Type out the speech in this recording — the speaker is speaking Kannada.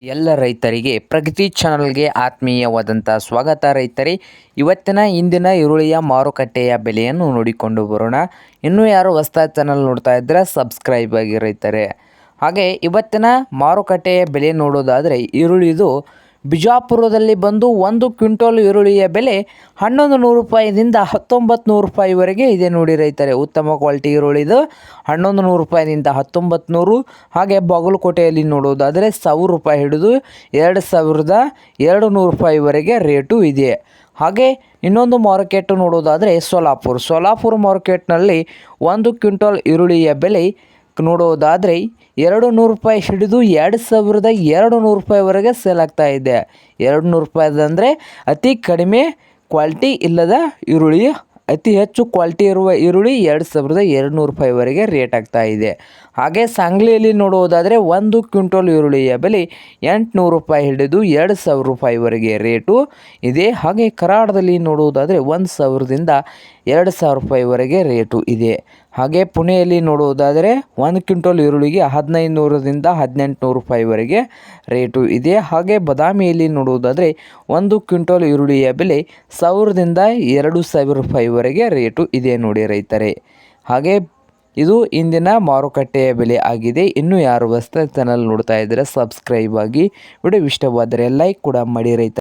ಎಲ್ಲ ರೈತರಿಗೆ ಪ್ರಗತಿ ಚಾನಲ್ಗೆ ಆತ್ಮೀಯವಾದಂಥ ಸ್ವಾಗತ. ರೈತರೇ, ಇವತ್ತಿನ ಇಂದಿನ ಈರುಳ್ಳಿಯ ಮಾರುಕಟ್ಟೆಯ ಬೆಲೆಯನ್ನು ನೋಡಿಕೊಂಡು ಬರೋಣ. ಇನ್ನೂ ಯಾರು ಹೊಸದಾಗಿ ಚಾನಲ್ ನೋಡ್ತಾ ಇದ್ದರೆ ಸಬ್ಸ್ಕ್ರೈಬ್ ಆಗಿ ರೈತರೇ. ಹಾಗೆ ಇವತ್ತಿನ ಮಾರುಕಟ್ಟೆಯ ಬೆಲೆ ನೋಡೋದಾದರೆ ಈರುಳ್ಳಿದು ಬಿಜಾಪುರದಲ್ಲಿ ಬಂದು 1 ಕ್ವಿಂಟಲ್ ಈರುಳ್ಳಿಯ ಬೆಲೆ 1100 ರೂಪಾಯಿದಿಂದ 1900 ರೂಪಾಯಿವರೆಗೆ ಇದೆ ನೋಡಿ ರೈತರೇ. ಉತ್ತಮ ಕ್ವಾಲಿಟಿ ಈರುಳ್ಳಿದು 1100 ರೂಪಾಯಿದಿಂದ 1900. ಹಾಗೆ ಬಾಗಲಕೋಟೆಯಲ್ಲಿ ನೋಡೋದಾದರೆ 1000 ರೂಪಾಯಿ ಹಿಡಿದು 2200 ರೂಪಾಯಿವರೆಗೆ ರೇಟು ಇದೆ. ಹಾಗೆ ಇನ್ನೊಂದು ಮಾರ್ಕೆಟ್ ನೋಡೋದಾದರೆ ಸೋಲಾಪುರ ಮಾರ್ಕೆಟ್ನಲ್ಲಿ 1 ಕ್ವಿಂಟಲ್ ಈರುಳ್ಳಿಯ ಬೆಲೆ ನೋಡೋದಾದರೆ 200 ರೂಪಾಯಿ ಹಿಡಿದು 2200 ರೂಪಾಯಿವರೆಗೆ ಸೇಲ್ ಆಗ್ತಾ ಇದೆ. 200 ರೂಪಾಯಿದಂದರೆ ಅತಿ ಕಡಿಮೆ ಕ್ವಾಲಿಟಿ ಇಲ್ಲದ ಈರುಳ್ಳಿ, ಅತಿ ಹೆಚ್ಚು ಕ್ವಾಲಿಟಿ ಇರುವ ಈರುಳ್ಳಿ 2200 ರೂಪಾಯಿವರೆಗೆ ರೇಟ್ ಆಗ್ತಾ ಇದೆ. ಹಾಗೆ ಸಾಂಗ್ಲಿಯಲ್ಲಿ ನೋಡುವುದಾದರೆ 1 ಕ್ವಿಂಟಲ್ ಈರುಳ್ಳಿಯ ಬೆಲೆ 800 ರೂಪಾಯಿ ಹಿಡಿದು 2000 ರೂಪಾಯಿವರೆಗೆ ರೇಟು ಇದೆ. ಹಾಗೆ ಕರಾಡದಲ್ಲಿ ನೋಡುವುದಾದರೆ 1000ದಿಂದ 2000 ರೂಪಾಯಿವರೆಗೆ ರೇಟು ಇದೆ. ಹಾಗೆ ಪುಣೆಯಲ್ಲಿ ನೋಡುವುದಾದರೆ 1 ಕ್ವಿಂಟಲ್ ಈರುಳ್ಳಿಗೆ 1500ರಿಂದ 1800 ರೂಪಾಯಿವರೆಗೆ ರೇಟು ಇದೆ. ಹಾಗೆ ಬಾದಾಮಿಯಲ್ಲಿ ನೋಡುವುದಾದರೆ 1 ಕ್ವಿಂಟಲ್ ಈರುಳ್ಳಿಯ ಬೆಲೆ 1000ದಿಂದ 2000 ರೂಪಾಯಿವರೆಗೆ ರೇಟು ಇದೆ ನೋಡಿ ರೈತರೇ. ಹಾಗೆ ಇದು ಇಂದಿನ ಮಾರುಕಟ್ಟೆಯ ಬೆಲೆ ಆಗಿದೆ. ಇನ್ನೂ ಯಾರು ಹೊಸದಾಗಿ ಚಾನಲ್ ನೋಡ್ತಾ ಇದ್ದರೆ ಸಬ್ಸ್ಕ್ರೈಬ್ ಆಗಿ. ವಿಡಿಯೋ ಇಷ್ಟವಾದರೆ ಲೈಕ್ ಕೂಡ ಮಾಡಿ ರೈತ.